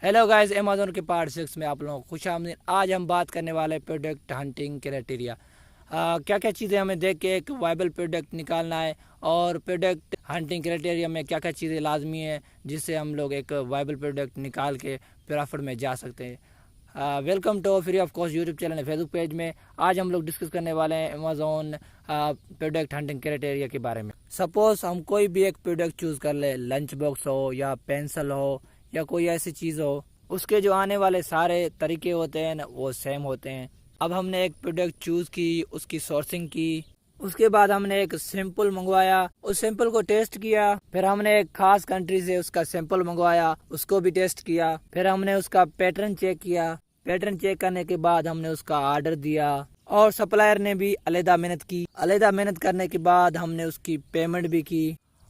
Hello guys, Amazon के part 6 में आप लोगों को खुशामदीद। आज हम बात करने वाले हैं प्रोडक्ट हंटिंग क्राइटेरिया। क्या क्या चीज़ें हमें देख के एक वाइबल प्रोडक्ट निकालना है और प्रोडक्ट हंटिंग क्राइटेरिया में क्या क्या चीज़ें लाजमी है जिससे हम लोग एक वाइबल प्रोडक्ट निकाल के प्रॉफिट में जा सकते हैं। Welcome to free of cost YouTube channel है फेसबुक पेज में। आज हम लोग डिस्कस करने वाले हैं अमेज़न प्रोडक्ट हंटिंग क्राइटेरिया के बारे में। सपोज़ हम कोई भी एक प्रोडक्ट चूज़ कर ले, लंच बॉक्स हो या पेंसिल हो या कोई ऐसी चीज़ हो, उसके जो आने वाले सारे तरीके होते हैं ना वो सेम होते हैं। अब हमने एक प्रोडक्ट चूज़ की, उसकी सोर्सिंग की, उसके बाद हमने एक सैंपल मंगवाया, उस सैंपल को टेस्ट किया, फिर हमने एक खास कंट्री से उसका सैंपल मंगवाया, उसको भी टेस्ट किया, फिर हमने उसका पैटर्न चेक किया। पैटर्न चेक करने के बाद हमने उसका ऑर्डर दिया और सप्लायर ने भी अलहदा मेहनत की। अलहदा मेहनत करने के बाद हमने उसकी पेमेंट भी की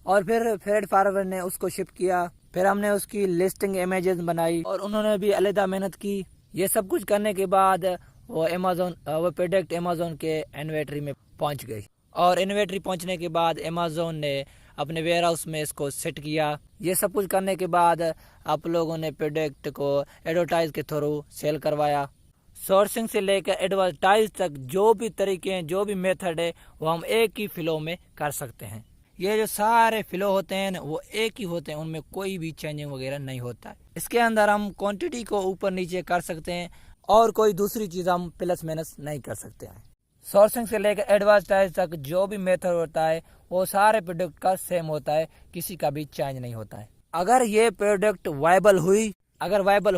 और फिर फ्रेट फॉरवर्ड ने उसको शिप किया। फिर हमने उसकी लिस्टिंग इमेजेस बनाई और उन्होंने भी अलहदा मेहनत की। ये सब कुछ करने के बाद वो प्रोडक्ट अमेज़न के इन्वेंटरी में पहुंच गई और इन्वेंटरी पहुंचने के बाद अमेज़न ने अपने वेयर हाउस में इसको सेट किया। ये सब कुछ करने के बाद आप लोगों ने प्रोडक्ट को एडवर्टाइज के थ्रू सेल करवाया। सोर्सिंग से लेकर एडवर्टाइज तक जो भी तरीके हैं, जो भी मेथड है, वो हम एक ही फ्लो में कर सकते हैं। ये जो सारे फ्लो होते हैं ना वो एक ही होते हैं, उनमें कोई भी चेंजिंग वगैरह नहीं होता है। इसके अंदर हम क्वांटिटी को ऊपर नीचे कर सकते हैं और कोई दूसरी चीज़ हम प्लस माइनस नहीं कर सकते हैं। सोर्सिंग से लेकर एडवर्टाइज तक जो भी मेथड होता है वो सारे प्रोडक्ट का सेम होता है, किसी का भी चेंज नहीं होता है। अगर ये प्रोडक्ट वायबल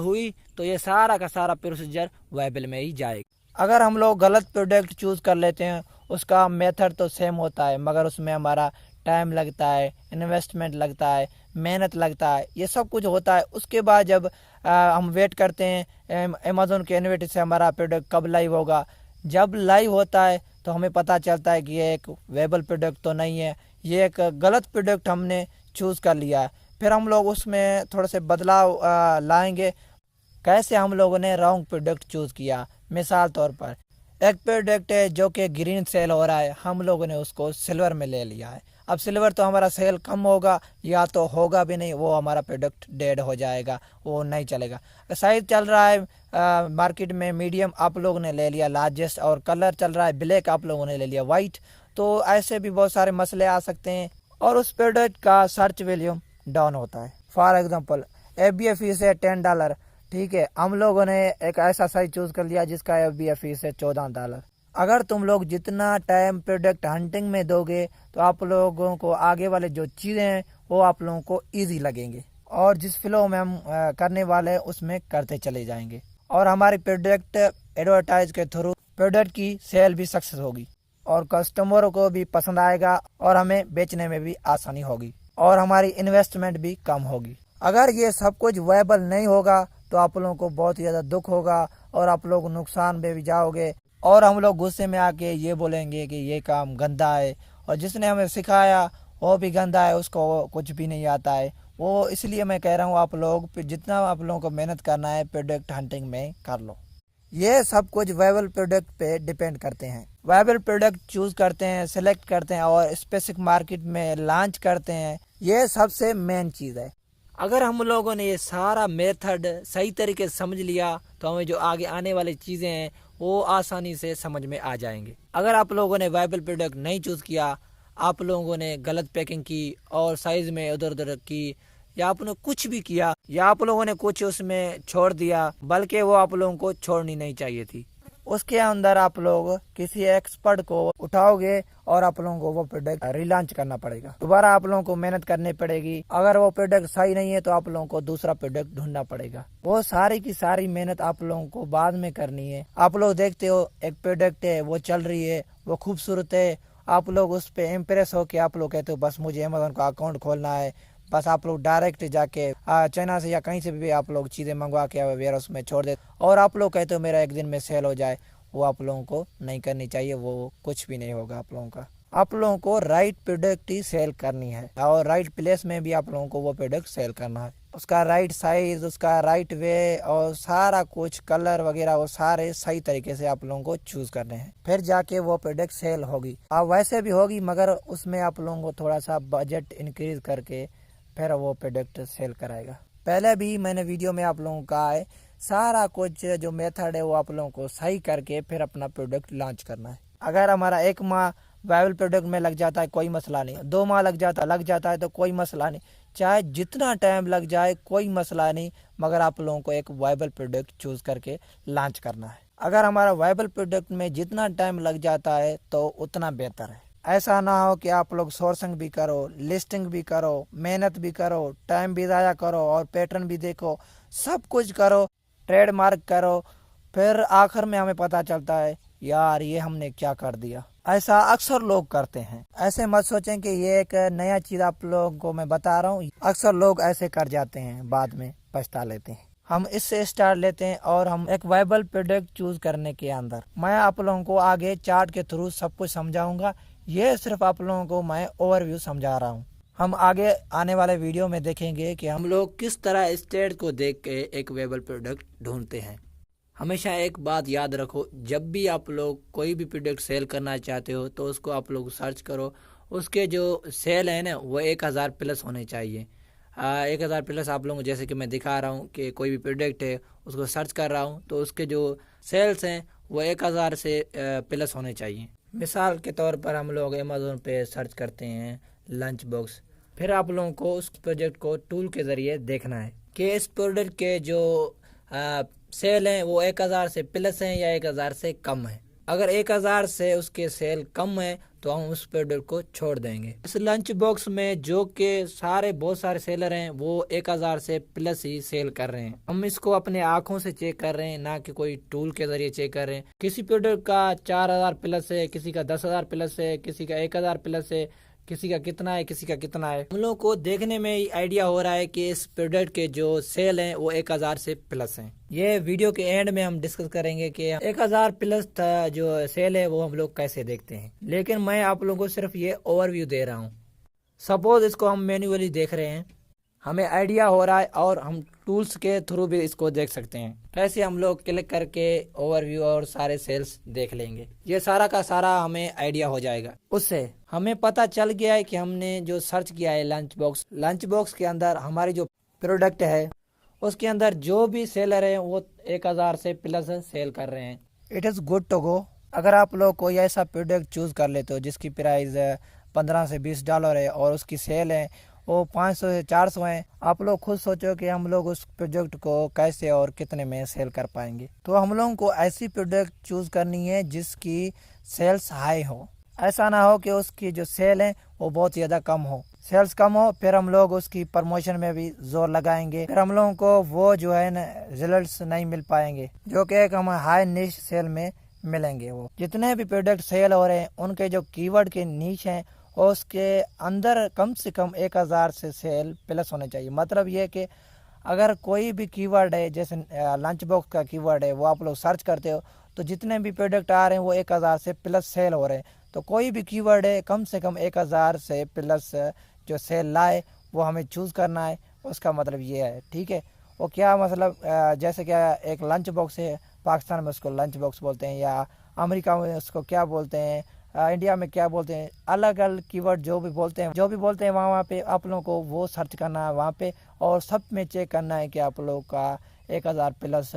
हुई तो ये सारा का सारा प्रोसीजर वायबल में ही जाएगा। अगर हम लोग गलत प्रोडक्ट चूज कर लेते हैं, उसका मेथड तो सेम होता है मगर उसमें हमारा टाइम लगता है, इन्वेस्टमेंट लगता है, मेहनत लगता है, ये सब कुछ होता है। उसके बाद जब हम वेट करते हैं अमेज़न के इन्वेंटरी से हमारा प्रोडक्ट कब लाइव होगा। जब लाइव होता है तो हमें पता चलता है कि ये एक वेबल प्रोडक्ट तो नहीं है, ये एक गलत प्रोडक्ट हमने चूज़ कर लिया है। फिर हम लोग उसमें थोड़े से बदलाव लाएंगे। कैसे हम लोगों ने रॉन्ग प्रोडक्ट चूज़ किया। मिसाल तौर पर एक प्रोडक्ट है जो कि ग्रीन सेल हो रहा है, हम लोगों ने उसको सिल्वर में ले लिया है। अब सिल्वर तो हमारा सेल कम होगा या तो होगा भी नहीं, वो हमारा प्रोडक्ट डेड हो जाएगा, वो नहीं चलेगा। साइज चल रहा है मार्केट में मीडियम, आप लोगों ने ले लिया लार्जेस्ट, और कलर चल रहा है ब्लैक, आप लोगों ने ले लिया वाइट। तो ऐसे भी बहुत सारे मसले आ सकते हैं और उस प्रोडक्ट का सर्च वैल्यू डाउन होता है। फॉर एग्जाम्पल FBA फीस है $10, ठीक है, हम लोगों ने एक ऐसा साइज चूज कर लिया जिसका FBA फीस है $14। अगर तुम लोग जितना टाइम प्रोडक्ट हंटिंग में दोगे तो आप लोगों को आगे वाले जो चीज़ें हैं वो आप लोगों को इजी लगेंगे और जिस फ्लो में हम करने वाले हैं उसमें करते चले जाएंगे और हमारी प्रोडक्ट एडवर्टाइज के थ्रू प्रोडक्ट की सेल भी सक्सेस होगी और कस्टमरों को भी पसंद आएगा और हमें बेचने में भी आसानी होगी और हमारी इन्वेस्टमेंट भी कम होगी। अगर ये सब कुछ वायबल नहीं होगा तो आप लोगों को बहुत ज़्यादा दुख होगा और आप लोग नुकसान में भी जाओगे और हम लोग गुस्से में आके ये बोलेंगे कि ये काम गंदा है और जिसने हमें सिखाया वो भी गंदा है, उसको कुछ भी नहीं आता है। वो इसलिए मैं कह रहा हूँ आप लोग जितना आप लोगों को मेहनत करना है प्रोडक्ट हंटिंग में कर लो। ये सब कुछ वायबल प्रोडक्ट पे डिपेंड करते हैं। वायबल प्रोडक्ट चूज करते हैं, सेलेक्ट करते हैं और स्पेसिफिक मार्केट में लॉन्च करते हैं, ये सबसे मेन चीज़ है। अगर हम लोगों ने ये सारा मेथड सही तरीके से समझ लिया तो हमें जो आगे आने वाली चीज़ें हैं वो आसानी से समझ में आ जाएंगे। अगर आप लोगों ने वायबल प्रोडक्ट नहीं चूज़ किया, आप लोगों ने गलत पैकिंग की और साइज़ में उधर उधर की, या आपने कुछ भी किया या आप लोगों ने कुछ उसमें छोड़ दिया, बल्कि वो आप लोगों को छोड़नी नहीं चाहिए थी, उसके अंदर आप लोग किसी एक्सपर्ट को उठाओगे और आप लोगों को वो प्रोडक्ट रिलॉन्च करना पड़ेगा। दोबारा आप लोगों को मेहनत करनी पड़ेगी। अगर वो प्रोडक्ट सही नहीं है तो आप लोगों को दूसरा प्रोडक्ट ढूंढना पड़ेगा। वो सारी की सारी मेहनत आप लोगों को बाद में करनी है। आप लोग देखते हो एक प्रोडक्ट है, वो चल रही है, वो खूबसूरत है, आप लोग उस पर इम्प्रेस हो के आप लोग कहते हो बस मुझे अमेज़न का अकाउंट खोलना है, बस आप लोग डायरेक्ट जाके चाइना से या कहीं से भी आप लोग चीज़ें मंगवा के वेयर हाउस में छोड़ देते और आप लोग कहते हो मेरा एक दिन में सेल हो जाए। वो आप लोगों को नहीं करनी चाहिए, वो कुछ भी नहीं होगा आप लोगों का। आप लोगों को राइट प्रोडक्ट ही सेल करनी है और राइट प्लेस में भी आप लोगों को वो प्रोडक्ट सेल करना है। उसका राइट साइज, उसका राइट वे और सारा कुछ कलर वगैरह वो सारे सही तरीके से आप लोगों को चूज करने हैं, फिर जाके वो प्रोडक्ट सेल होगी। अब वैसे भी होगी मगर उसमें आप लोगों को थोड़ा सा बजट इंक्रीज करके फिर वो प्रोडक्ट सेल कराएगा। पहले भी मैंने वीडियो में आप लोगों को कहा है, सारा कुछ जो मेथड है वो आप लोगों को सही करके फिर अपना प्रोडक्ट लॉन्च करना है। अगर हमारा 1 माह वायबल प्रोडक्ट में लग जाता है कोई मसला नहीं, 2 माह लग जाता है तो कोई मसला नहीं, चाहे जितना टाइम लग जाए कोई मसला नहीं, मगर आप लोगों को एक वायबल प्रोडक्ट चूज़ करके लॉन्च करना है। अगर हमारा वायबल प्रोडक्ट में जितना टाइम लग जाता है तो उतना बेहतर है। ऐसा ना हो कि आप लोग सोर्सिंग भी करो, लिस्टिंग भी करो, मेहनत भी करो, टाइम भी ज़ाया करो और पैटर्न भी देखो, सब कुछ करो, ट्रेडमार्क करो, फिर आखिर में हमें पता चलता है यार ये हमने क्या कर दिया। ऐसा अक्सर लोग करते हैं। ऐसे मत सोचें कि ये एक नया चीज़ आप लोगों को मैं बता रहा हूँ, अक्सर लोग ऐसे कर जाते हैं, बाद में पछता लेते हैं। हम इससे स्टार्ट लेते हैं और हम एक वायबल प्रोडक्ट चूज करने के अंदर मैं आप लोगों को आगे चार्ट के थ्रू सब कुछ समझाऊंगा। ये सिर्फ आप लोगों को मैं ओवरव्यू समझा रहा हूँ। हम आगे आने वाले वीडियो में देखेंगे कि हम लोग किस तरह स्टेट को देख के एक वायबल प्रोडक्ट ढूंढते हैं। हमेशा एक बात याद रखो, जब भी आप लोग कोई भी प्रोडक्ट सेल करना चाहते हो तो उसको आप लोग सर्च करो, उसके जो सेल है ना वो 1000 प्लस होने चाहिए। 1000 प्लस आप लोगों को जैसे कि मैं दिखा रहा हूँ कि कोई भी प्रोडक्ट है उसको सर्च कर रहा हूँ तो उसके जो सेल्स हैं वो 1000 से प्लस होने चाहिए। मिसाल के तौर पर हम लोग अमेज़ोन पे सर्च करते हैं लंच बॉक्स, फिर आप लोगों को उस प्रोजेक्ट को टूल के ज़रिए देखना है कि इस प्रोडक्ट के जो सेल हैं वो 1000 से प्लस हैं या 1000 से कम है। अगर 1000 से उसके सेल कम है तो हम उस प्रोडक्ट को छोड़ देंगे। इस लंच बॉक्स में जो कि बहुत सारे सेलर हैं वो 1000 से प्लस ही सेल कर रहे हैं। हम इसको अपने आंखों से चेक कर रहे हैं, ना कि कोई टूल के जरिए चेक कर रहे हैं। किसी प्रोडक्ट का 4000 प्लस है, किसी का 10,000 प्लस है, किसी का 1000 प्लस है, किसी का कितना है, किसी का कितना है। हम लोग को देखने में ही आइडिया हो रहा है कि इस प्रोडक्ट के जो सेल हैं वो 1000 से प्लस हैं। ये वीडियो के एंड में हम डिस्कस करेंगे कि 1000 प्लस जो सेल है वो हम लोग कैसे देखते हैं, लेकिन मैं आप लोगों को सिर्फ ये ओवरव्यू दे रहा हूँ। सपोज इसको हम मैन्युअली देख रहे हैं, हमें आइडिया हो रहा है और हम टूल्स के थ्रू भी इसको देख सकते हैं। कैसे हम लोग क्लिक करके ओवरव्यू और सारे सेल्स देख लेंगे, ये सारा का सारा हमें आइडिया हो जाएगा। उससे हमें पता चल गया है कि हमने जो सर्च किया है लंच बॉक्स के अंदर हमारी जो प्रोडक्ट है उसके अंदर जो भी सेलर है वो 1000 से प्लस सेल कर रहे हैं। It is good to go. अगर आप लोग कोई ऐसा प्रोडक्ट चूज़ कर लेते हो जिसकी प्राइस $15 से $20 है और उसकी सेल है वो 500 से 400 हैं, आप लोग खुद सोचो कि हम लोग उस प्रोडक्ट को कैसे और कितने में सेल कर पाएंगे। तो हम लोगों को ऐसी प्रोडक्ट चूज़ करनी है जिसकी सेल्स हाई हो। ऐसा ना हो कि उसकी जो सेल है वो बहुत ज़्यादा कम हो। सेल्स कम हो फिर हम लोग उसकी प्रमोशन में भी जोर लगाएंगे, फिर हम लोगों को वो जो है ना रिजल्ट्स नहीं मिल पाएंगे जो कि एक हम हाई निश सेल में मिलेंगे। वो जितने भी प्रोडक्ट सेल हो रहे हैं उनके जो कीवर्ड के नीच हैं और उसके अंदर कम से कम 1000 से सेल प्लस होने चाहिए। मतलब ये कि अगर कोई भी कीवर्ड है, जैसे लंच बॉक्स का कीवर्ड है, वो आप लोग सर्च करते हो तो जितने भी प्रोडक्ट आ रहे हैं वो 1000 से प्लस सेल हो रहे हैं। तो कोई भी कीवर्ड है कम से कम 1000 से प्लस जो सेल लाए वो हमें चूज़ करना है। उसका मतलब ये है, ठीक है। वो क्या मतलब, जैसे क्या एक लंच बॉक्स है, पाकिस्तान में उसको लंच बॉक्स बोलते हैं या अमेरिका में उसको क्या बोलते हैं, इंडिया में क्या बोलते हैं, अलग अलग कीवर्ड जो भी बोलते हैं वहाँ पे आप लोगों को वो सर्च करना है वहाँ पे, और सब में चेक करना है कि आप लोगों का 1000 प्लस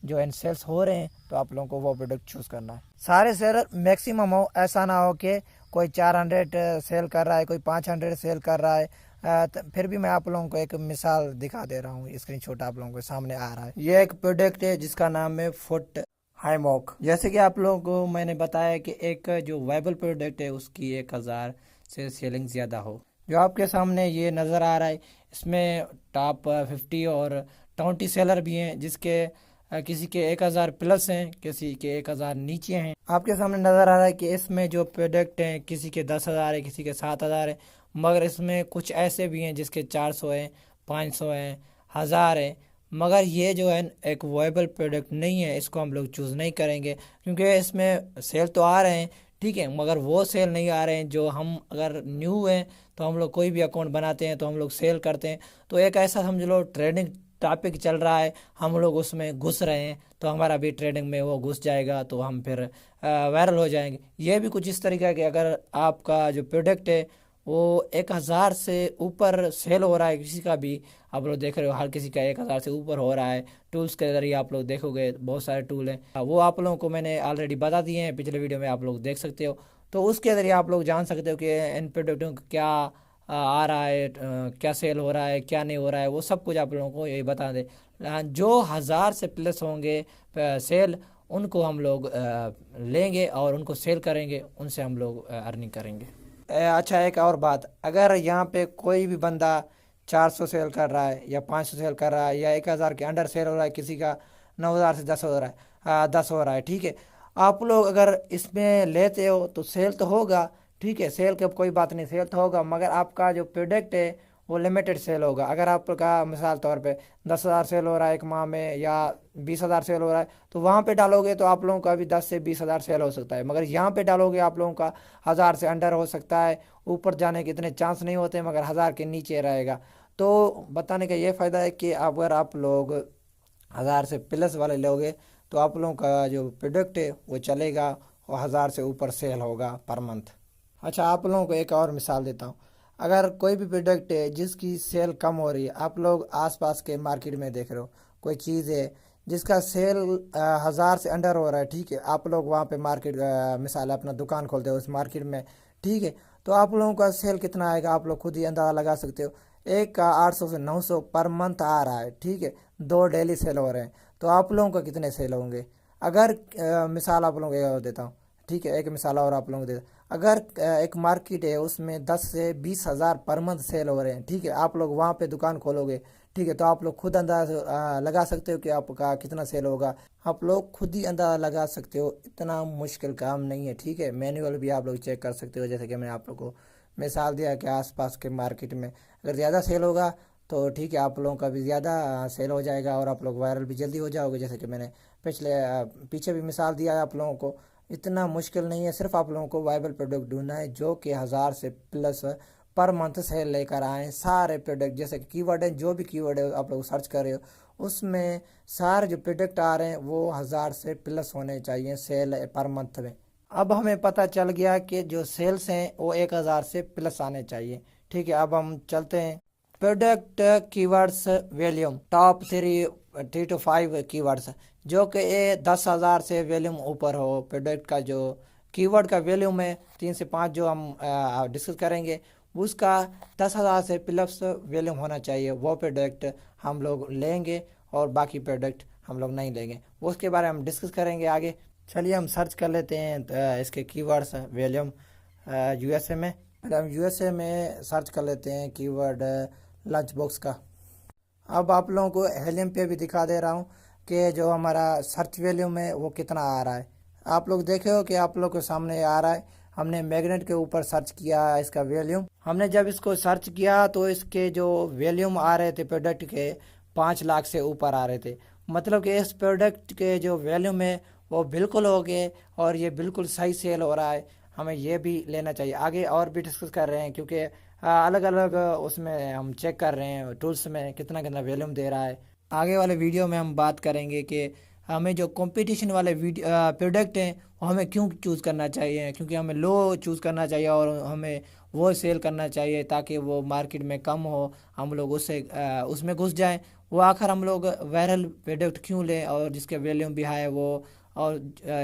जो इन सेल्स हो रहे हैं तो आप लोगों को वो प्रोडक्ट चूज़ करना है। सारे सेलर मैक्सिमम हो, ऐसा ना हो कि कोई 400 सेल कर रहा है, कोई 500 सेल कर रहा है। फिर भी मैं आप लोगों को एक मिसाल दिखा दे रहा हूँ, स्क्रीनशॉट आप लोगों के सामने आ रहा है। ये एक प्रोडक्ट है जिसका नाम है फुट हाईमॉक। जैसे कि आप लोगों को मैंने बताया कि एक जो वायबल प्रोडक्ट है उसकी 1000 से सेलिंग ज़्यादा हो। जो आपके सामने ये नज़र आ रहा है इसमें टॉप 50 और 20 सेलर भी हैं, जिसके किसी के 1000 प्लस हैं, किसी के 1000 नीचे हैं। आपके सामने नज़र आ रहा है कि इसमें जो प्रोडक्ट हैं किसी के 10,000 है, किसी के 7,000 है, मगर इसमें कुछ ऐसे भी हैं जिसके 400 हैं, 500 हैं, 1000 है। मगर ये जो है एक वायबल प्रोडक्ट नहीं है, इसको हम लोग चूज़ नहीं करेंगे क्योंकि इसमें सेल तो आ रहे हैं, ठीक है, मगर वो सेल नहीं आ रहे हैं जो हम अगर न्यू हैं तो हम लोग कोई भी अकाउंट बनाते हैं तो हम लोग सेल करते हैं। तो एक ऐसा समझ लो ट्रेडिंग टॉपिक चल रहा है, हम लोग उसमें घुस रहे हैं तो हमारा भी ट्रेडिंग में वो घुस जाएगा तो हम फिर वायरल हो जाएंगे। ये भी कुछ इस तरीके है कि अगर आपका जो प्रोडक्ट है वो 1000 से ऊपर सेल हो रहा है किसी का भी। आप लोग देख रहे हो हर किसी का 1000 से ऊपर हो रहा है। टूल्स के जरिए आप लोग देखोगे बहुत सारे टूल हैं, वो आप लोगों को मैंने ऑलरेडी बता दिए हैं, पिछले वीडियो में आप लोग देख सकते हो। तो उसके ज़रिए आप लोग जान सकते हो कि इन प्रोडक्टों का क्या आ रहा है, क्या सेल हो रहा है, क्या नहीं हो रहा है, वो सब कुछ आप लोगों को यही बता दे। जो 1000 से प्लस होंगे सेल, उनको हम लोग लेंगे और उनको सेल करेंगे, उनसे हम लोग अर्निंग करेंगे। अच्छा, एक और बात, अगर यहाँ पे कोई भी बंदा 400 सेल कर रहा है या 500 सेल कर रहा है या 1000 के अंडर सेल हो रहा है, किसी का 9000 से 10 हो रहा है, 10 हो रहा है, ठीक है। आप लोग अगर इसमें लेते हो तो सेल तो होगा, ठीक है, सेल का कोई बात नहीं, सेल तो होगा, मगर आपका जो प्रोडक्ट है वो लिमिटेड सेल होगा। अगर आपका मिसाल तौर पे 10,000 सेल हो रहा है एक माह में या 20,000 सेल हो रहा है, तो वहाँ पे डालोगे तो आप लोगों का भी 10 से 20,000 सेल हो सकता है। मगर यहाँ पे डालोगे आप लोगों का 1000 से अंडर हो सकता है, ऊपर जाने के इतने चांस नहीं होते, मगर 1000 के नीचे रहेगा। तो बताने का ये फ़ायदा है कि अगर आप लोग 1000 से प्लस वाले लोगे तो आप लोगों का जो प्रोडक्ट है वो चलेगा और 1000 से ऊपर सेल होगा पर मंथ। अच्छा, आप लोगों को एक और मिसाल देता हूँ। अगर कोई भी प्रोडक्ट है जिसकी सेल कम हो रही है, आप लोग आसपास के मार्केट में देख रहे हो कोई चीज़ है जिसका सेल 1000 से अंडर हो रहा है, ठीक है, आप लोग वहाँ पे मार्केट मिसाल है अपना दुकान खोलते हो उस मार्केट में, ठीक है, तो आप लोगों का सेल कितना आएगा आप लोग खुद ही अंदाज़ा लगा सकते हो। एक का 800 से 900 पर मंथ आ रहा है, ठीक है, 2 डेली सेल हो रहे हैं, तो आप लोगों का कितने सेल होंगे। अगर मिसाल आप लोगों को एक और देता हूँ, ठीक है, एक मिसाल और आप लोगों को देता, अगर एक मार्केट है उसमें 10 से 20,000 पर मंथ सेल हो रहे हैं, ठीक है, आप लोग वहाँ पे दुकान खोलोगे, ठीक है, तो आप लोग खुद अंदाज़ा लगा सकते हो कि आपका कितना सेल होगा। आप लोग खुद ही अंदाज़ा लगा सकते हो, इतना मुश्किल काम नहीं है, ठीक है। मैनुअल भी आप लोग चेक कर सकते हो, जैसे कि मैंने आप लोग को मिसाल दिया कि आसपास के मार्केट में अगर ज़्यादा सेल होगा तो ठीक है, आप लोगों का भी ज़्यादा सेल हो जाएगा और आप लोग वायरल भी जल्दी हो जाओगे, जैसे कि मैंने पीछे भी मिसाल दिया है आप लोगों को। इतना मुश्किल नहीं है, सिर्फ आप लोगों को वायबल प्रोडक्ट ढूंढना है जो कि 1000 से प्लस पर मंथ सेल लेकर आए। सारे प्रोडक्ट जैसे कि कीवर्ड है, जो भी कीवर्ड है आप लोग सर्च कर रहे हो उसमें सारे जो प्रोडक्ट आ रहे हैं वो 1000 से प्लस होने चाहिए सेल पर मंथ में। अब हमें पता चल गया कि जो सेल्स हैं वो 1000 से प्लस आने चाहिए, ठीक है। अब हम चलते हैं product keywords volume, top 3 to 5 keywords जो कि 10,000 से वॉल्यूम ऊपर हो। प्रोडक्ट का जो कीवर्ड का वॉल्यूम है 3 से 5 जो हम डिस्कस करेंगे, उसका 10,000 से प्लस वॉल्यूम होना चाहिए, वो प्रोडक्ट हम लोग लेंगे और बाकी प्रोडक्ट हम लोग नहीं लेंगे। उसके बारे में हम डिस्कस करेंगे आगे। चलिए हम सर्च कर लेते हैं इसके कीवर्ड्स वॉल्यूम यूएसए में। पहले हम यूएसए में सर्च कर लेते हैं कीवर्ड लंच बॉक्स का। अब आप लोगों को हेलियम पे भी दिखा दे रहा हूँ कि जो हमारा सर्च वॉल्यूम है वो कितना आ रहा है। आप लोग देखे हो कि आप लोग के सामने आ रहा है। हमने मैग्नेट के ऊपर सर्च किया इसका वॉल्यूम। हमने जब इसको सर्च किया तो इसके जो वॉल्यूम आ रहे थे प्रोडक्ट के 5 लाख से ऊपर आ रहे थे। मतलब कि इस प्रोडक्ट के जो वॉल्यूम है वो बिल्कुल हो गए और ये बिल्कुल सही सेल हो रहा है। हमें ये भी लेना चाहिए। आगे और भी डिस्कस कर रहे हैं क्योंकि अलग अलग उसमें हम चेक कर रहे हैं टूल्स में कितना कितना वॉल्यूम दे रहा है। आगे वाले वीडियो में हम बात करेंगे कि हमें जो कंपटीशन वाले प्रोडक्ट हैं वो हमें क्यों चूज़ करना चाहिए, क्योंकि हमें लो चूज़ करना चाहिए और हमें वो सेल करना चाहिए ताकि वो मार्केट में कम हो, हम लोग उसमें घुस जाएं। वो आखिर हम लोग वायरल प्रोडक्ट क्यों लें और जिसके वॉल्यूम भी हाई है वो, और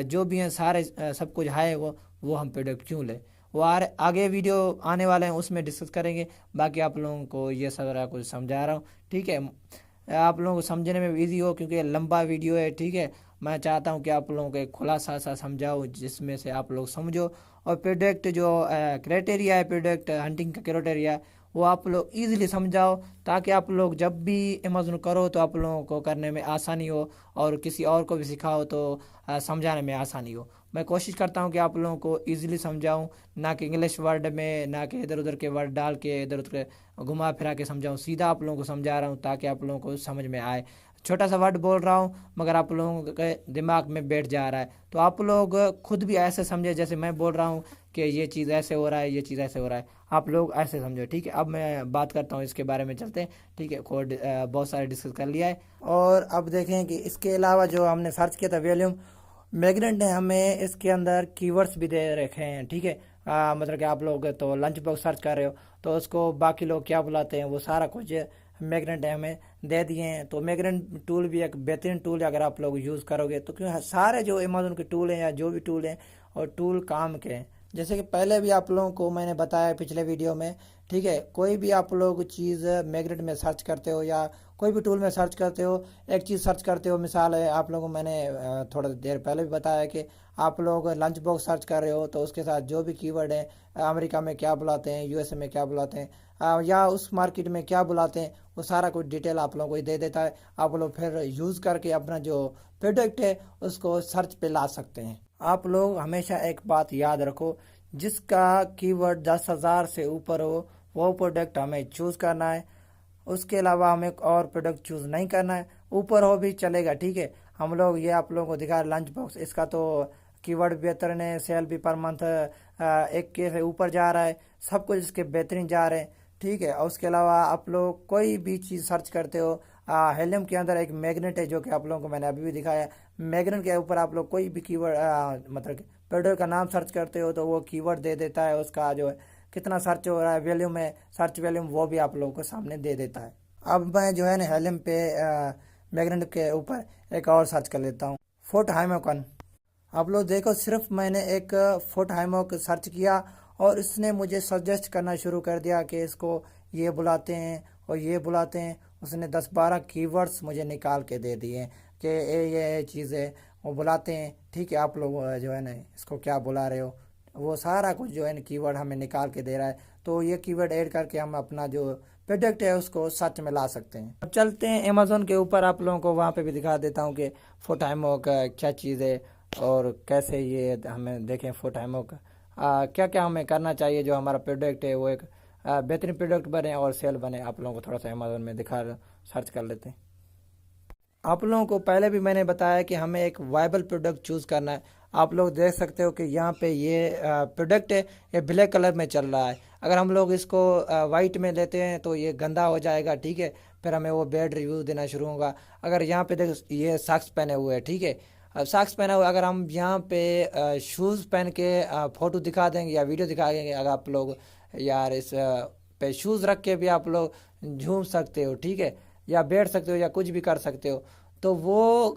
जो भी हैं सारे सब कुछ हाई है वो हम प्रोडक्ट क्यों लें। वो आगे वीडियो आने वाले हैं उसमें डिस्कस करेंगे। बाकी आप लोगों को ये सारा कुछ समझा रहा हूँ, ठीक है, आप लोगों को समझने में ईजी हो क्योंकि लंबा वीडियो है, ठीक है। मैं चाहता हूँ कि आप लोगों को एक खुलासा सा समझाऊँ जिसमें से आप लोग समझो और प्रोडक्ट जो क्राइटेरिया है, प्रोडक्ट हंटिंग का क्राइटेरिया, वो आप लोग ईजिली समझाओ ताकि आप लोग जब भी अमेज़न करो तो आप लोगों को करने में आसानी हो और किसी और को भी सिखाओ तो समझाने में आसानी हो। मैं कोशिश करता हूँ कि आप लोगों को ईजिली समझाऊँ, ना कि इंग्लिश वर्ड में, ना कि इधर उधर के वर्ड डाल के इधर उधर घुमा फिरा के समझाऊँ। सीधा आप लोगों को समझा रहा हूँ ताकि आप लोगों को समझ में आए। छोटा सा वर्ड बोल रहा हूँ मगर आप लोगों के दिमाग में बैठ जा रहा है, तो आप लोग खुद भी ऐसे समझे जैसे मैं बोल रहा हूँ कि ये चीज़ ऐसे हो रहा है, ये चीज़ ऐसे हो रहा है, आप लोग ऐसे समझो, ठीक है। अब मैं बात करता हूँ इसके बारे में, चलते हैं, ठीक है। कोड बहुत सारे डिस्कस कर लिया है और अब देखें कि इसके अलावा जो हमने सर्च किया था वॉल्यूम, मैग्नेट ने हमें इसके अंदर कीवर्ड्स भी दे रखे हैं, ठीक है। मतलब कि आप लोग तो लंच बॉक्स सर्च कर रहे हो तो उसको बाकी लोग क्या बुलाते हैं, वो सारा कुछ मैग्नेट हमें दे दिए हैं। तो मैग्नेट टूल भी एक बेहतरीन टूल है, अगर आप लोग यूज़ करोगे तो, क्योंकि सारे जो अमेज़न के टूल हैं या जो भी टूल हैं और टूल काम के हैं। जैसे कि पहले भी आप लोगों को मैंने बताया पिछले वीडियो में, ठीक है, कोई भी आप लोग चीज़ मैग्नेट में सर्च करते हो या कोई भी टूल में सर्च करते हो, एक चीज़ सर्च करते हो, मिसाल है आप लोगों को मैंने थोड़ा देर पहले भी बताया कि आप लोग लंच बॉक्स सर्च कर रहे हो तो उसके साथ जो भी कीवर्ड है, अमेरिका में क्या बुलाते हैं, यूएसए में क्या बुलाते हैं, या उस मार्केट में क्या बुलाते हैं, वो सारा कुछ डिटेल आप लोगों को दे देता है। आप लोग फिर यूज़ करके अपना जो प्रोडक्ट है उसको सर्च पे ला सकते हैं। आप लोग हमेशा एक बात याद रखो, जिसका कीवर्ड 10,000 से ऊपर हो वो प्रोडक्ट हमें चूज़ करना है, उसके अलावा हमें और प्रोडक्ट चूज़ नहीं करना है। ऊपर हो भी चलेगा, ठीक है। हम लोग ये आप लोगों को दिखा लंच बॉक्स, इसका तो कीवर्ड बेहतर है, सेल भी पर मंथ 1 के से ऊपर जा रहा है, सब कुछ इसके बेहतरीन जा रहे हैं, ठीक है। और उसके अलावा आप लोग कोई भी चीज़ सर्च करते हो, हेलियम के अंदर एक मैग्नेट है जो कि आप लोगों को मैंने अभी भी दिखाया। मैग्नेट के ऊपर आप लोग कोई भी कीवर्ड मतलब प्रोडक्ट का नाम सर्च करते हो तो वो कीवर्ड दे देता है, उसका जो है कितना सर्च हो रहा है, वैल्यूम है, सर्च वैल्यूम, वो भी आप लोगों को सामने दे देता है। अब मैं जो है ना हेलियम पे मैग्नेट के ऊपर एक और सर्च कर लेता हूँ, फोर्ट हाइमोकन। आप लोग देखो, सिर्फ मैंने एक फोर्ट हाइमोक सर्च किया और इसने मुझे सजेस्ट करना शुरू कर दिया कि इसको ये बुलाते हैं और ये बुलाते हैं। उसने 10-12 कीवर्ड्स मुझे निकाल के दे दिए कि ये चीज़ें वो बुलाते हैं, ठीक है। आप लोग जो है ना इसको क्या बुला रहे हो, वो सारा कुछ जो है ना कीवर्ड हमें निकाल के दे रहा है। तो ये कीवर्ड ऐड करके हम अपना जो प्रोडक्ट है उसको सर्च में ला सकते हैं। अब चलते हैं अमेज़न के ऊपर, आप लोगों को वहाँ पे भी दिखा देता हूँ कि फोर्ट हाइमोक क्या चीज़ है और कैसे ये हमें देखें फोर्ट हाइमोक क्या क्या हमें करना चाहिए जो हमारा प्रोडक्ट है वो एक बेहतरीन प्रोडक्ट बने और सेल बने। आप लोगों को थोड़ा सा अमेज़न में दिखा सर्च कर लेते हैं। आप लोगों को पहले भी मैंने बताया कि हमें एक वायबल प्रोडक्ट चूज़ करना है। आप लोग देख सकते हो कि यहाँ पे ये प्रोडक्ट है, ये ब्लैक कलर में चल रहा है। अगर हम लोग इसको वाइट में लेते हैं तो ये गंदा हो जाएगा, ठीक है, फिर हमें वो बैड रिव्यू देना शुरू होगा। अगर यहाँ पे देखो ये सॉक्स पहने हुए हैं, ठीक है, अब सॉक्स पहना हुआ, अगर हम यहाँ पे शूज़ पहन के फ़ोटो दिखा देंगे या वीडियो दिखा देंगे, अगर आप लोग यार इस पे शूज़ रख के भी आप लोग झूम सकते हो, ठीक है, या बैठ सकते हो या कुछ भी कर सकते हो, तो वो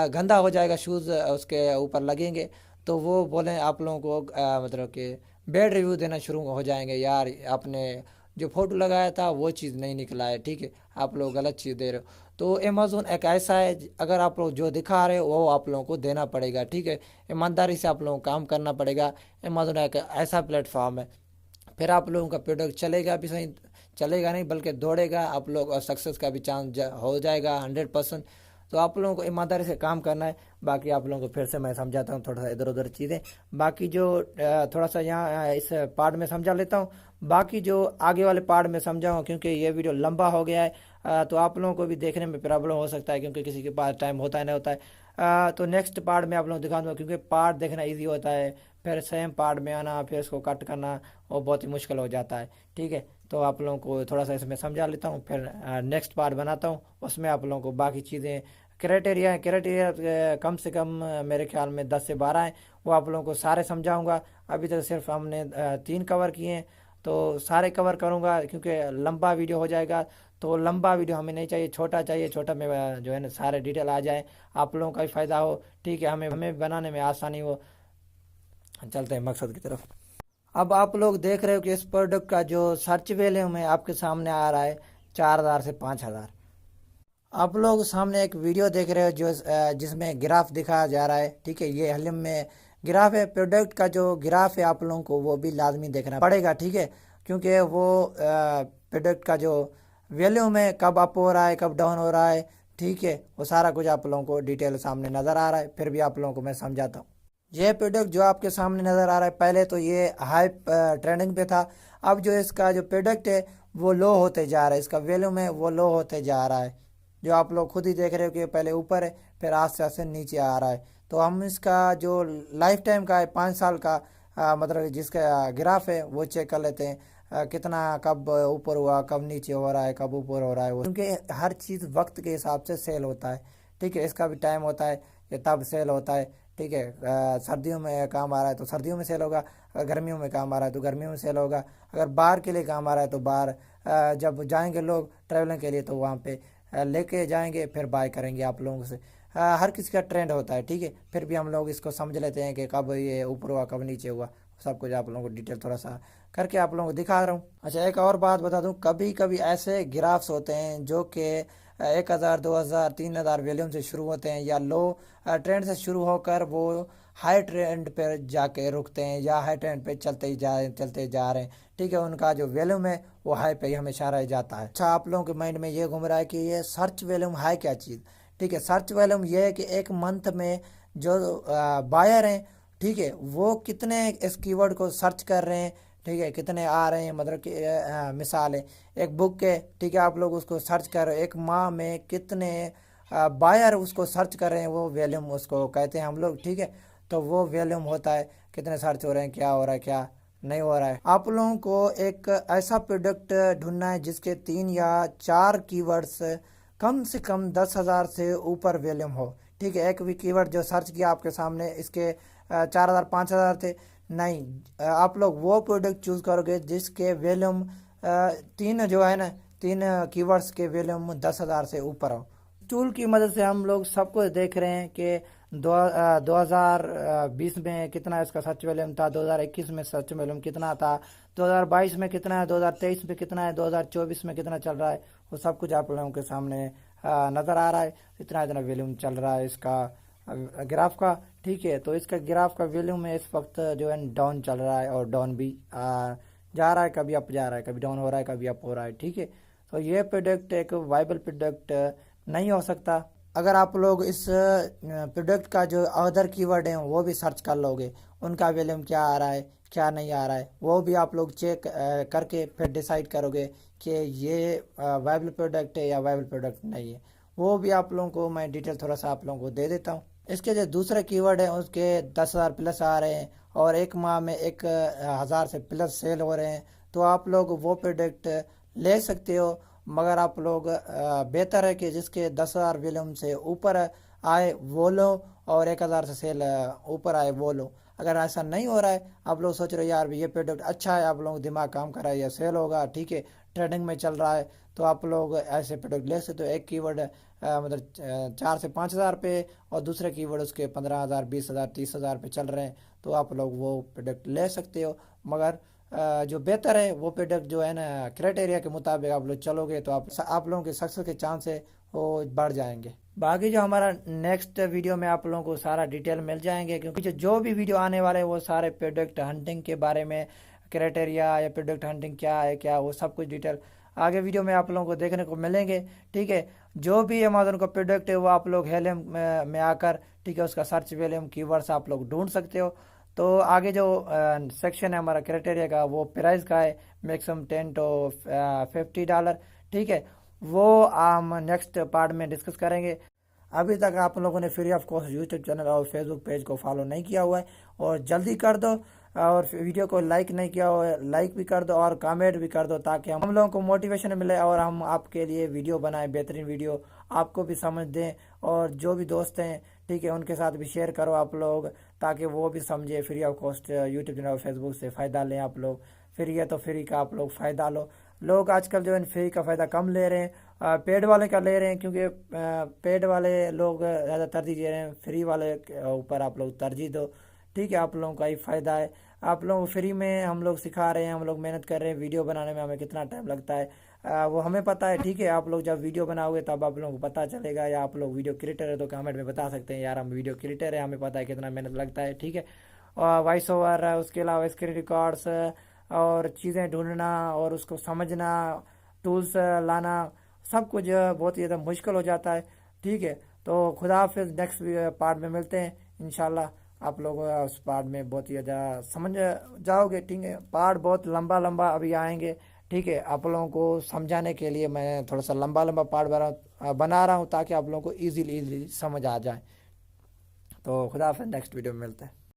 गंदा हो जाएगा, शूज़ उसके ऊपर लगेंगे तो वो बोलें आप लोगों को मतलब कि बैड रिव्यू देना शुरू हो जाएंगे, यार आपने जो फ़ोटो लगाया था वो चीज़ नहीं निकला है, ठीक है, आप लोग गलत चीज़ दे रहे हो। तो अमेज़न एक ऐसा है, अगर आप लोग जो दिखा रहे हो वो आप लोगों को देना पड़ेगा, ठीक है, ईमानदारी से आप लोगों को काम करना पड़ेगा। अमेज़न एक ऐसा प्लेटफॉर्म है, फिर आप लोगों का प्रोडक्ट चलेगा भी सही, चलेगा नहीं बल्कि दौड़ेगा, आप लोग और सक्सेस का भी चांस हो जाएगा 100%। तो आप लोगों को ईमानदारी से काम करना है। बाकी आप लोगों को फिर से मैं समझाता हूँ थोड़ा सा इधर उधर चीज़ें, बाकी जो थोड़ा सा यहाँ इस पार्ट में समझा लेता हूँ, बाकी जो आगे वाले पार्ट में समझाऊँ, क्योंकि ये वीडियो लंबा हो गया है तो आप लोगों को भी देखने में प्रॉब्लम हो सकता है, क्योंकि किसी के पास टाइम होता है नहीं होता है। तो नेक्स्ट पार्ट में आप लोगों को दिखा दूँगा, क्योंकि पार्ट देखना ईजी होता है, फिर सेम पार्ट में आना फिर इसको कट करना वो बहुत ही मुश्किल हो जाता है, ठीक है। तो आप लोगों को थोड़ा सा इसमें समझा लेता हूँ, फिर नेक्स्ट पार्ट बनाता हूँ, उसमें आप लोगों को बाकी चीज़ें क्राइटेरिया कम से कम मेरे ख्याल में 10 से 12 हैं, वो आप लोगों को सारे समझाऊंगा। अभी तक सिर्फ हमने 3 कवर किए हैं, तो सारे कवर करूंगा, क्योंकि लंबा वीडियो हो जाएगा। तो लंबा वीडियो हमें नहीं चाहिए, छोटा चाहिए, छोटा में जो है ना सारे डिटेल आ जाए, आप लोगों का भी फ़ायदा हो, ठीक है, हमें बनाने में आसानी हो। चलते हैं मकसद की तरफ। अब आप लोग देख रहे हो कि इस प्रोडक्ट का जो सर्च वैल्यू में आपके सामने आ रहा है 4,000 से 5,000। आप लोग सामने एक वीडियो देख रहे हो जो जिसमें ग्राफ दिखाया जा रहा है, ठीक है, ये हलिम में ग्राफ है। प्रोडक्ट का जो ग्राफ है आप लोगों को वो भी लाजमी देखना पड़ेगा, ठीक है, क्योंकि वो प्रोडक्ट का जो वैल्यू में कब अप हो रहा है कब डाउन हो रहा है, ठीक है, वो सारा कुछ आप लोगों को डिटेल सामने नज़र आ रहा है। फिर भी आप लोगों को मैं समझाता हूँ। यह प्रोडक्ट जो आपके सामने नज़र आ रहा है, पहले तो ये हाई ट्रेंडिंग पे था, अब जो इसका जो प्रोडक्ट है वो लो होते जा रहा है, इसका वैल्यू में वो लो होते जा रहा है, जो आप लोग खुद ही देख रहे हो कि पहले ऊपर है फिर आस्ते आस्ते नीचे आ रहा है। तो हम इसका जो लाइफ टाइम का है 5 साल का मतलब जिसका ग्राफ है वो चेक कर लेते हैं, कितना कब ऊपर हुआ कब नीचे हो रहा है कब ऊपर हो रहा है वो, क्योंकि हर चीज़ वक्त के हिसाब से सेल होता है, ठीक है, इसका भी टाइम होता है ये तब सेल होता है, ठीक है। सर्दियों में काम आ रहा है तो सर्दियों में सेल होगा, अगर गर्मियों में काम आ रहा है तो गर्मियों में सेल होगा, अगर बाहर के लिए काम आ रहा है तो बाहर जब जाएंगे लोग ट्रैवलिंग के लिए तो वहाँ पे लेके जाएंगे, फिर बाय करेंगे आप लोगों से। हर किसी का ट्रेंड होता है, ठीक है। फिर भी हम लोग इसको समझ लेते हैं कि कब ये ऊपर हुआ कब नीचे हुआ, सब कुछ आप लोगों को डिटेल थोड़ा सा करके आप लोगों को दिखा रहा हूँ। अच्छा, एक और बात बता दूँ, कभी कभी ऐसे ग्राफ्स होते हैं जो कि 1,000 2,000 3,000 वॉल्यूम से शुरू होते हैं, या लो ट्रेंड से शुरू होकर वो हाई ट्रेंड पे जाके रुकते हैं, या हाई ट्रेंड पे चलते जा रहे हैं, ठीक है। उनका जो वॉल्यूम है वो हाई पे ही हमेशा रह जाता है। अच्छा, आप लोगों के माइंड में ये घूम रहा है कि ये सर्च वॉल्यूम है क्या चीज़, ठीक है। सर्च वॉल्यूम ये है कि एक मंथ में जो बायर हैं, ठीक है, वो कितने इस कीवर्ड को सर्च कर रहे हैं, ठीक है, कितने आ रहे हैं। मतलब कि मिसाल है एक बुक के, ठीक है, आप लोग उसको सर्च कर रहे हो, एक माह में कितने बायर उसको सर्च कर रहे हैं, वो वॉल्यूम उसको कहते हैं हम लोग, ठीक है। तो वो वॉल्यूम होता है कितने सर्च हो रहे हैं, क्या हो रहा है क्या नहीं हो रहा है। आप लोगों को एक ऐसा प्रोडक्ट ढूंढना है जिसके 3 या 4 कीवर्ड्स कम से कम 10,000 से ऊपर वॉल्यूम हो, ठीक है। एक भी कीवर्ड जो सर्च किया आपके सामने इसके 4,000 5,000 थे, नहीं, आप लोग वो प्रोडक्ट चूज करोगे जिसके वॉल्यूम 3 जो है ना, 3 कीवर्ड्स के वॉल्यूम 10,000 से ऊपर हो। टूल की मदद से हम लोग सब कुछ देख रहे हैं कि 2020 में कितना इसका सर्च वॉल्यूम था, 2021 में सर्च वॉल्यूम कितना था, 2022 में कितना है, 2023 में कितना है, 2024 में कितना चल रहा है, वो सब कुछ आप लोगों के सामने नज़र आ रहा है। इतना इतना वॉल्यूम चल रहा है इसका ग्राफ का, ठीक है। तो इसका ग्राफ का वॉल्यूम है इस वक्त जो है डाउन चल रहा है, और डाउन भी जा रहा है, कभी अप जा रहा है, कभी डाउन हो रहा है, कभी अप हो रहा है, ठीक है। तो ये प्रोडक्ट एक वाइबल प्रोडक्ट नहीं हो सकता। अगर आप लोग इस प्रोडक्ट का जो अदर कीवर्ड हैं वो भी सर्च कर लोगे, उनका वॉल्यूम क्या आ रहा है क्या नहीं आ रहा है, वो भी आप लोग चेक करके फिर डिसाइड करोगे कि ये वाइबल प्रोडक्ट है या वाइबल प्रोडक्ट नहीं है। वो भी आप लोगों को मैं डिटेल थोड़ा सा आप लोगों को दे देता हूँ। इसके जो दूसरे कीवर्ड हैं उसके 10,000 प्लस आ रहे हैं, और एक माह में 1,000 से प्लस सेल हो रहे हैं, तो आप लोग वो प्रोडक्ट ले सकते हो। मगर आप लोग बेहतर है कि जिसके 10,000 वॉल्यूम से ऊपर आए वो लो, और 1,000 से सेल ऊपर आए वो लो। अगर ऐसा नहीं हो रहा है, आप लोग सोच रहे हो यार ये प्रोडक्ट अच्छा है, आप लोगों को दिमाग काम कर रहा है, ये सेल होगा, ठीक है, ट्रेडिंग में चल रहा है, तो आप लोग ऐसे प्रोडक्ट ले सकते हो। एक कीवर्ड मतलब 4 से 5,000 पे, और दूसरे कीवर्ड उसके 15,000 20,000 30,000 पे चल रहे हैं, तो आप लोग वो प्रोडक्ट ले सकते हो। मगर जो बेहतर है वो प्रोडक्ट जो है ना क्राइटेरिया के मुताबिक आप लोग चलोगे तो आप लोगों के सक्सेस के चांस है वो बढ़ जाएंगे। बाकी जो हमारा नेक्स्ट वीडियो में आप लोगों को सारा डिटेल मिल जाएंगे, क्योंकि जो भी वीडियो आने वाले हैं वो सारे प्रोडक्ट हंटिंग के बारे में, क्राइटेरिया या प्रोडक्ट हंटिंग क्या है क्या, वो सब कुछ डिटेल आगे वीडियो में आप लोगों को देखने को मिलेंगे, ठीक है। जो भी अमेज़न का प्रोडक्ट है वो आप लोग हेलियम में आकर, ठीक है, उसका सर्च वॉल्यूम कीवर्ड्स आप लोग ढूंढ सकते हो। तो आगे जो सेक्शन है हमारा क्राइटेरिया का, वो प्राइस का है, मैक्सिमम $10 to $50, ठीक है, वो हम नेक्स्ट पार्ट में डिस्कस करेंगे। अभी तक आप लोगों ने free of cost YouTube channel और फेसबुक पेज को फॉलो नहीं किया हुआ है, और जल्दी कर दो, और वीडियो को लाइक नहीं किया हुआ है लाइक भी कर दो, और कमेंट भी कर दो, ताकि हम लोगों को मोटिवेशन मिले और हम आपके लिए वीडियो बनाएं, बेहतरीन वीडियो आपको भी समझ दें, और जो भी दोस्त हैं, ठीक है, उनके साथ भी शेयर करो आप लोग, ताकि वो भी समझे। Free of cost YouTube channel और फेसबुक से फ़ायदा लें आप लोग। फ्री है तो फ्री का आप लोग फ़ायदा लो। लोग आजकल जो है फ्री का फ़ायदा कम ले रहे हैं, पेड वाले का ले रहे हैं, क्योंकि पेड वाले लोग ज़्यादा तरजीह दे रहे हैं, फ्री वाले के ऊपर आप लोग तरजीह दो, ठीक है। आप लोगों का ही फ़ायदा है, आप लोग फ्री में हम लोग सिखा रहे हैं, हम लोग मेहनत कर रहे हैं। वीडियो बनाने में हमें कितना टाइम लगता है वो हमें पता है, ठीक है। आप लोग जब वीडियो बनाओगे तब आप लोगों को पता चलेगा, या आप लोग वीडियो क्रिएटर है तो कमेंट में बता सकते हैं यार हम वीडियो क्रिएटर है, हमें पता है कितना मेहनत लगता है, ठीक है। और वॉइस ओवर, उसके अलावा स्क्रीन रिकॉर्ड्स और चीज़ें ढूंढना और उसको समझना, टूल्स लाना, सब कुछ बहुत ही ज़्यादा मुश्किल हो जाता है, ठीक है। तो खुदा हाफिज़, नेक्स्ट पार्ट में मिलते हैं इंशाल्लाह। आप लोग उस पार्ट में बहुत ही ज़्यादा समझ जाओगे, ठीक है। पार्ट बहुत लंबा लंबा अभी आएंगे, ठीक है। आप लोगों को समझाने के लिए मैं थोड़ा सा लंबा लंबा पार्ट बना रहा हूँ, ताकि आप लोगों को इजीली समझ आ जाए। तो खुदा हाफिज़, नेक्स्ट वीडियो में मिलते हैं।